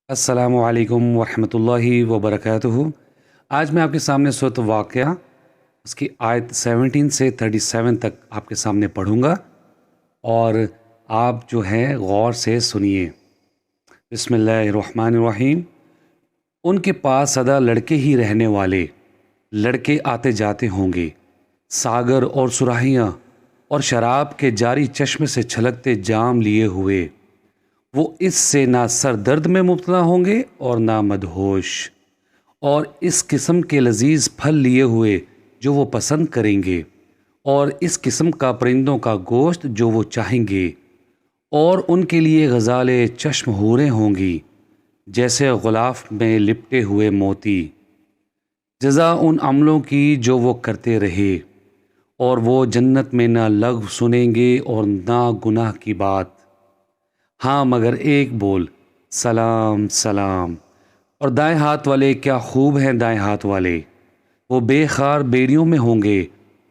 السلام علیکم ورحمۃ اللہ وبرکاتہ۔ آج میں آپ کے سامنے صورت واقعہ اس کی آیت 17 سے 37 تک آپ کے سامنے پڑھوں گا، اور آپ جو ہے غور سے سنیے۔ بسم اللہ الرحمن الرحیم۔ ان کے پاس سدا لڑکے ہی رہنے والے لڑکے آتے جاتے ہوں گے، ساگر اور سراہیاں اور شراب کے جاری چشمے سے چھلکتے جام لیے ہوئے۔ وہ اس سے نہ سر درد میں مبتلا ہوں گے اور نہ مدہوش، اور اس قسم کے لذیذ پھل لیے ہوئے جو وہ پسند کریں گے، اور اس قسم کا پرندوں کا گوشت جو وہ چاہیں گے، اور ان کے لیے غزالے چشم حوریں ہوں گی جیسے غلاف میں لپٹے ہوئے موتی۔ جزا ان عملوں کی جو وہ کرتے رہے، اور وہ جنت میں نہ لغو سنیں گے اور نہ گناہ کی بات، ہاں مگر ایک بول سلام سلام۔ اور دائیں ہاتھ والے کیا خوب ہیں دائیں ہاتھ والے، وہ بے خار بیڑیوں میں ہوں گے،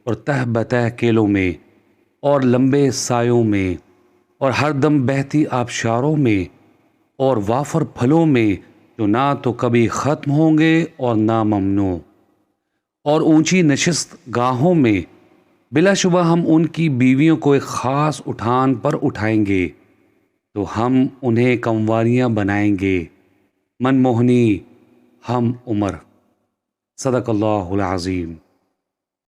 اور تہ بتہ کیلوں میں، اور لمبے سایوں میں، اور ہر دم بہتی آبشاروں میں، اور وافر پھلوں میں جو نہ تو کبھی ختم ہوں گے اور نہ ممنوع، اور اونچی نشست گاہوں میں۔ بلا شبہ ہم ان کی بیویوں کو ایک خاص اٹھان پر اٹھائیں گے، تو ہم انہیں کنواریاں بنائیں گے، من موہنی ہم عمر۔ صدق اللہ العظیم۔